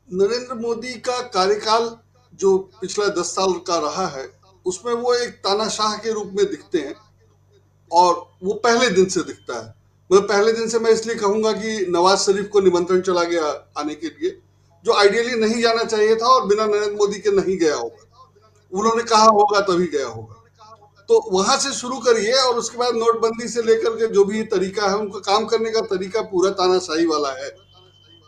नरेंद्र मोदी का कार्यकाल जो पिछला 10 साल का रहा है, उसमें वो एक तानाशाह के रूप में दिखते हैं और वो पहले दिन से दिखता है। मैं पहले दिन से मैं इसलिए कहूंगा कि नवाज शरीफ को निमंत्रण चला गया आने के लिए, जो आइडियली नहीं जाना चाहिए था और बिना नरेंद्र मोदी के नहीं गया होगा। उन्होंने कहा होगा तभी गया होगा। तो वहां से शुरू करिए और उसके बाद नोटबंदी से लेकर के जो भी तरीका है, उनका काम करने का तरीका पूरा तानाशाही वाला है,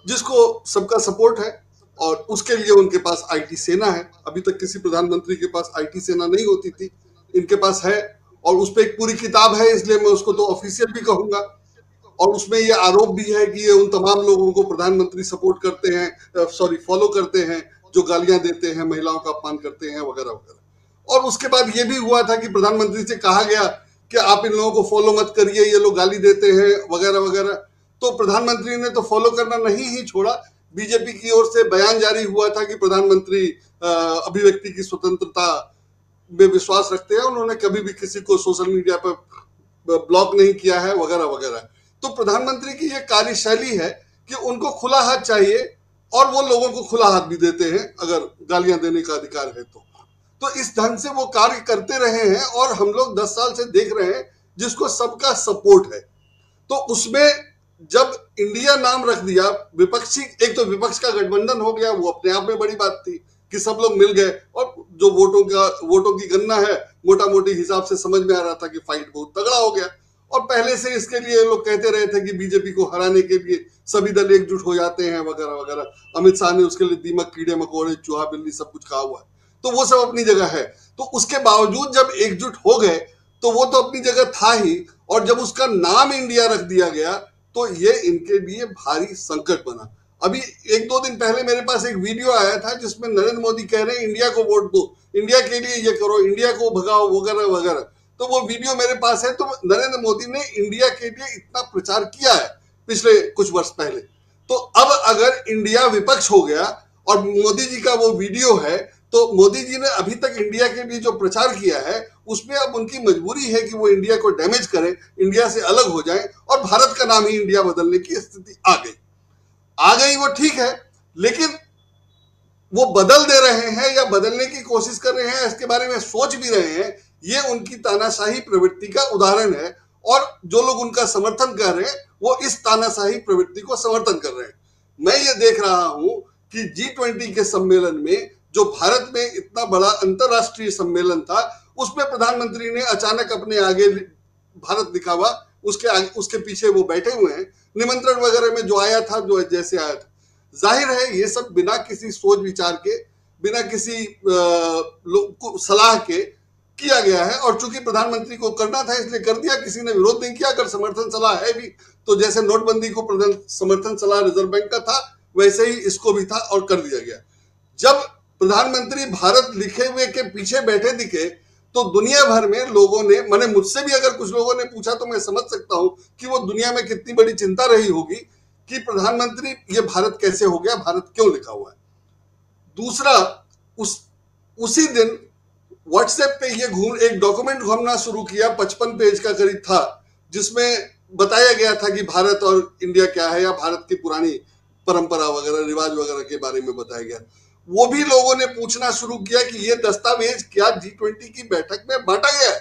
जिसको सबका सपोर्ट है। और उसके लिए उनके पास आईटी सेना है। अभी तक किसी प्रधानमंत्री के पास आईटी सेना नहीं होती थी, इनके पास है। और उस पर एक पूरी किताब है, इसलिए मैं उसको तो ऑफिशियल भी कहूंगा। और उसमें ये आरोप भी है कि ये उन तमाम लोगों को प्रधानमंत्री सपोर्ट करते हैं, सॉरी फॉलो करते हैं, जो गालियां देते हैं, महिलाओं का अपमान करते हैं, वगैरह वगैरह। और उसके बाद ये भी हुआ था कि प्रधानमंत्री से कहा गया कि आप इन लोगों को फॉलो मत करिए, ये लोग गाली देते हैं, वगैरह वगैरह। तो प्रधानमंत्री ने तो फॉलो करना नहीं ही छोड़ा, बीजेपी की ओर से बयान जारी हुआ था कि प्रधानमंत्री अभिव्यक्ति की स्वतंत्रता में विश्वास रखते हैं, उन्होंने कभी भी किसी को सोशल मीडिया पर ब्लॉक नहीं किया है, वगैरह वगैरह। तो प्रधानमंत्री की ये कार्यशैली है कि उनको खुला हाथ चाहिए और वो लोगों को खुला हाथ भी देते हैं अगर गालियां देने का अधिकार है तो इस ढंग से वो कार्य करते रहे हैं और हम लोग 10 साल से देख रहे हैं, जिसको सबका सपोर्ट है। तो उसमें जब इंडिया नाम रख दिया, विपक्षी एक तो विपक्ष का गठबंधन हो गया, वो अपने आप में बड़ी बात थी कि सब लोग मिल गए। और जो वोटों की गणना है, मोटा मोटी हिसाब से समझ में आ रहा था कि फाइट बहुत तगड़ा हो गया। और पहले से इसके लिए लोग कहते रहे थे कि बीजेपी को हराने के लिए सभी दल एकजुट हो जाते हैं, वगैरह वगैरह। अमित शाह ने उसके लिए दीमक, कीड़े मकोड़े, चूहा बिल्ली सब कुछ कहा हुआ है। तो वो सब अपनी जगह है। तो उसके बावजूद जब एकजुट हो गए तो वो तो अपनी जगह था ही, और जब उसका नाम इंडिया रख दिया गया तो ये इनके लिए भारी संकट बना। अभी 1-2 दिन पहले मेरे पास एक वीडियो आया था जिसमें नरेंद्र मोदी कह रहे हैं इंडिया को वोट दो, इंडिया के लिए ये करो, इंडिया को भगाओ, वगैरह वगैरह। तो वो वीडियो मेरे पास है। तो नरेंद्र मोदी ने इंडिया के लिए इतना प्रचार किया है पिछले कुछ वर्ष पहले। तो अब अगर इंडिया विपक्ष हो गया और मोदी जी का वो वीडियो है, तो मोदी जी ने अभी तक इंडिया के लिए जो प्रचार किया है, उसमें अब उनकी मजबूरी है कि वो इंडिया को डैमेज करें, इंडिया से अलग हो जाएं और भारत का नाम ही इंडिया बदलने की स्थिति आ गई वो ठीक है। लेकिन वो बदल दे रहे हैं या बदलने की कोशिश कर रहे हैं, इसके बारे में सोच भी रहे हैं, ये उनकी तानाशाही प्रवृत्ति का उदाहरण है। और जो लोग उनका समर्थन कर रहे हैं, वो इस तानाशाही प्रवृत्ति को समर्थन कर रहे हैं। मैं ये देख रहा हूं कि G20 के सम्मेलन में, जो भारत में इतना बड़ा अंतरराष्ट्रीय सम्मेलन था, उसमें प्रधानमंत्री ने अचानक अपने आगे भारत दिखावा, उसके पीछे वो बैठे हुए हैं। निमंत्रण वगैरह में जो आया था, जो जैसे आया था, जाहिर है ये सब बिना किसी सोच विचार के, बिना किसी सलाह के किया गया है। और चूंकि प्रधानमंत्री को करना था इसलिए कर दिया, किसी ने विरोध नहीं किया। अगर समर्थन सलाह है भी तो जैसे नोटबंदी को समर्थन सलाह रिजर्व बैंक का था, वैसे ही इसको भी था और कर दिया गया। जब प्रधानमंत्री भारत लिखे हुए के पीछे बैठे दिखे तो दुनिया भर में लोगों ने, मैंने मुझसे भी अगर कुछ लोगों ने पूछा तो मैं समझ सकता हूं कि वो दुनिया में कितनी बड़ी चिंता रही होगी कि प्रधानमंत्री ये भारत कैसे हो गया, भारत क्यों लिखा हुआ है। दूसरा, उस उसी दिन व्हाट्सएप पे ये एक डॉक्यूमेंट घूमना शुरू किया, 55 पेज का करीब था, जिसमें बताया गया था कि भारत और इंडिया क्या है, या भारत की पुरानी परंपरा वगैरह, रिवाज वगैरह के बारे में बताया गया। वो भी लोगों ने पूछना शुरू किया कि ये दस्तावेज क्या G20 की बैठक में बांटा गया है।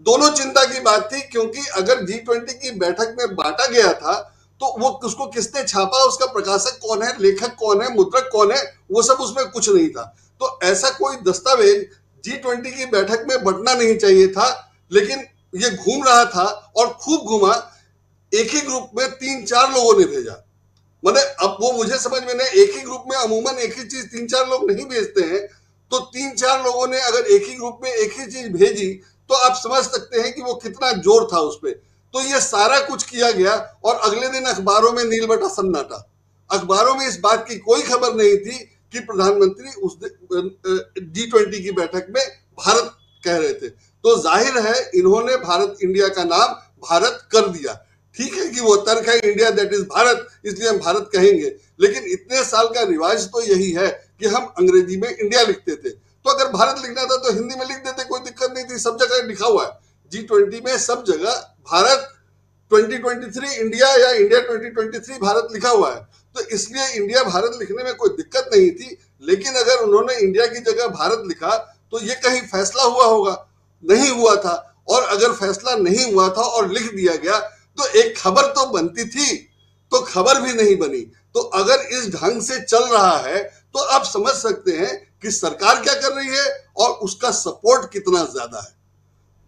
दोनों चिंता की बात थी, क्योंकि अगर G20 की बैठक में बांटा गया था तो वो उसको किसने छापा, उसका प्रकाशक कौन है, लेखक कौन है, मुद्रक कौन है, वो सब उसमें कुछ नहीं था। तो ऐसा कोई दस्तावेज G20 की बैठक में बंटना नहीं चाहिए था, लेकिन ये घूम रहा था और खूब घूमा। एक ही ग्रुप में 3-4 लोगों ने भेजा। मैंने, अब वो मुझे समझ में नहीं, एक ही ग्रुप में अमूमन एक ही चीज 3-4 लोग नहीं भेजते हैं। तो 3-4 लोगों ने अगर एक ही ग्रुप में एक ही चीज भेजी तो आप समझ सकते हैं कि वो कितना जोर था उस पर। तो ये सारा कुछ किया गया और अगले दिन अखबारों में नीलबटा सन्नाटा। अखबारों में इस बात की कोई खबर नहीं थी कि प्रधानमंत्री उस G20 की बैठक में भारत कह रहे थे। तो जाहिर है इन्होंने भारत इंडिया का नाम भारत कर दिया। ठीक है कि वो तर्क है इंडिया दैट इज भारत, इसलिए हम भारत कहेंगे। लेकिन इतने साल का रिवाज तो यही है कि हम अंग्रेजी में इंडिया लिखते थे। तो अगर भारत लिखना था तो हिंदी में लिख देते, कोई दिक्कत नहीं थी। सब जगह लिखा हुआ है G20 में, सब जगह भारत 2023 इंडिया या इंडिया 2023 भारत लिखा हुआ है। तो इसलिए इंडिया भारत लिखने में कोई दिक्कत नहीं थी। लेकिन अगर उन्होंने इंडिया की जगह भारत लिखा तो ये कहीं फैसला हुआ होगा, नहीं हुआ था। और अगर फैसला नहीं हुआ था और लिख दिया गया तो एक खबर तो बनती थी, तो खबर भी नहीं बनी। तो अगर इस ढंग से चल रहा है तो आप समझ सकते हैं कि सरकार क्या कर रही है और उसका सपोर्ट कितना ज्यादा है।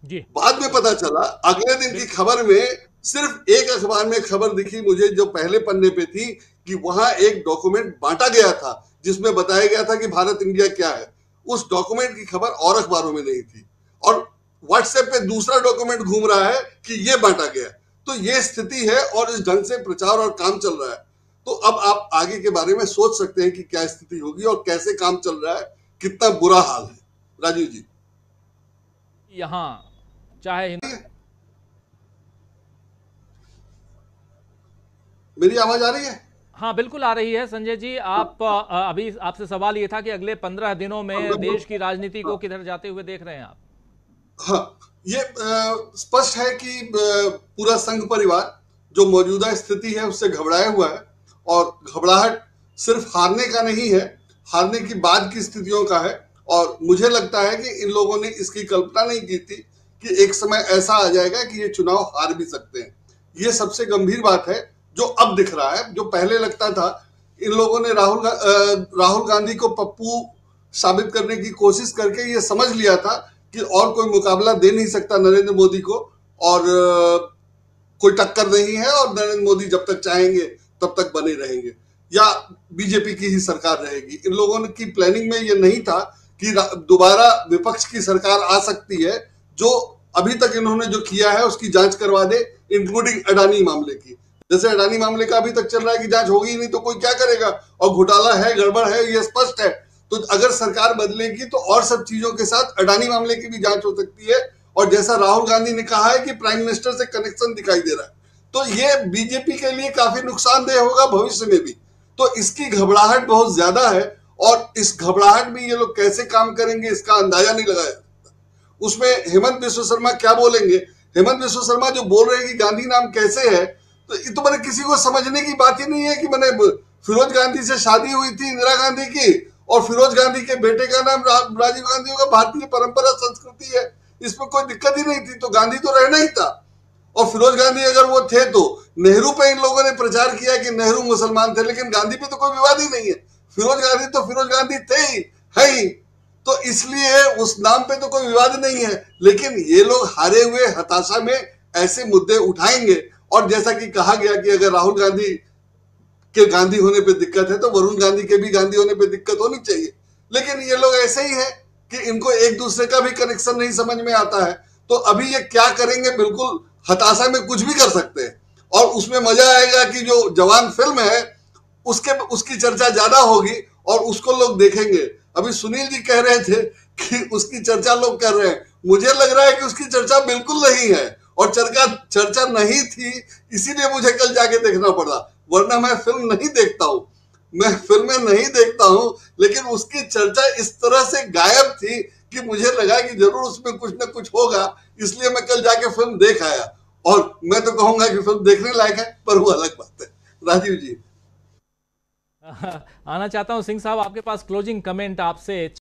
जी। बाद में पता चला, अगले दिन की खबर में सिर्फ एक अखबार में खबर दिखी मुझे जो पहले पन्ने पे थी कि वहां एक डॉक्यूमेंट बांटा गया था जिसमें बताया गया था कि भारत इंडिया क्या है। उस डॉक्यूमेंट की खबर और अखबारों में नहीं थी, और व्हाट्सएप पे दूसरा डॉक्यूमेंट घूम रहा है कि ये बांटा गया। तो ये स्थिति है और इस ढंग से प्रचार और काम चल रहा है। तो अब आप आगे के बारे में सोच सकते हैं कि क्या स्थिति होगी और कैसे काम चल रहा है, कितना बुरा हाल है। राजीव जी, यहाँ चाहे मेरी आवाज आ रही है? हाँ बिल्कुल आ रही है संजय जी। आप अभी आपसे सवाल ये था कि अगले 15 दिनों में देश की राजनीति को किधर जाते हुए देख रहे हैं आप? हाँ, ये स्पष्ट है कि पूरा संघ परिवार जो मौजूदा स्थिति है उससे घबराया हुआ है, और घबराहट सिर्फ हारने का नहीं है, हारने की बाद की स्थितियों का है। और मुझे लगता है कि इन लोगों ने इसकी कल्पना नहीं की थी कि एक समय ऐसा आ जाएगा कि ये चुनाव हार भी सकते हैं। ये सबसे गंभीर बात है जो अब दिख रहा है। जो पहले लगता था, इन लोगों ने राहुल गांधी को पप्पू साबित करने की कोशिश करके ये समझ लिया था कि और कोई मुकाबला दे नहीं सकता नरेंद्र मोदी को, और कोई टक्कर नहीं है, और नरेंद्र मोदी जब तक चाहेंगे तब तक बने रहेंगे या बीजेपी की ही सरकार रहेगी। इन लोगों की प्लानिंग में ये नहीं था कि दोबारा विपक्ष की सरकार आ सकती है। जो अभी तक इन्होंने जो किया है उसकी जांच करवा दे, इंक्लूडिंग अडानी मामले की। जैसे अडानी मामले का अभी तक चल रहा है कि जांच होगी ही नहीं तो कोई क्या करेगा, और घोटाला है, गड़बड़ है, ये स्पष्ट है। तो अगर सरकार बदलेगी तो और सब चीजों के साथ अडानी मामले की भी जांच हो सकती है। और जैसा राहुल गांधी ने कहा है कि प्राइम मिनिस्टर से कनेक्शन दिखाई दे रहा है, तो ये बीजेपी के लिए काफी नुकसानदेह होगा भविष्य में भी। तो इसकी घबराहट बहुत ज्यादा है, और इस घबराहट में ये लोग कैसे काम करेंगे इसका अंदाजा नहीं लगाया सकता। उसमें हेमंत बिश्व शर्मा क्या बोलेंगे? हेमंत बिश्व शर्मा जो बोल रहे हैं कि गांधी नाम कैसे है, तो ये तो मैंने किसी को समझने की बात ही नहीं है कि मैंने फिरोज गांधी से शादी हुई थी इंदिरा गांधी की, और फिरोज गांधी के बेटे का नाम राजीव गांधी होगा। भारतीय परंपरा संस्कृति है, इसमें कोई दिक्कत ही नहीं थी। तो गांधी तो रहना ही था। और फिरोज गांधी अगर वो थे तो नेहरू पे इन लोगों ने प्रचार किया कि नेहरू मुसलमान थे, लेकिन गांधी पे तो कोई विवाद ही नहीं है। फिरोज गांधी तो फिरोज गांधी थे ही, है ही। तो इसलिए उस नाम पे तो कोई विवाद नहीं है। लेकिन ये लोग हारे हुए हताशा में ऐसे मुद्दे उठाएंगे। और जैसा कि कहा गया कि अगर राहुल गांधी के गांधी होने पे दिक्कत है तो वरुण गांधी के भी गांधी होने पे दिक्कत होनी चाहिए। लेकिन ये लोग ऐसे ही है कि इनको एक दूसरे का भी कनेक्शन नहीं समझ में आता है। तो अभी ये क्या करेंगे, बिल्कुल हताशा में कुछ भी कर सकते हैं। और उसमें मजा आएगा कि जो जवान फिल्म है उसकी चर्चा ज्यादा होगी और उसको लोग देखेंगे। अभी सुनील जी कह रहे थे कि उसकी चर्चा लोग कर रहे हैं, मुझे लग रहा है कि उसकी चर्चा बिल्कुल नहीं है, और चर्चा नहीं थी इसीलिए मुझे कल जाके देखना पड़ा, वरना मैं फिल्म नहीं देखता हूं। मैं फिल्में नहीं देखता हूं, लेकिन उसकी चर्चा इस तरह से गायब थी कि मुझे लगा कि जरूर उसमें कुछ ना कुछ होगा, इसलिए मैं कल जाके फिल्म देख आया। और मैं तो कहूंगा कि फिल्म देखने लायक है, पर वो अलग बात है। राजीव जी, आना चाहता हूं सिंह साहब आपके पास क्लोजिंग कमेंट आपसे।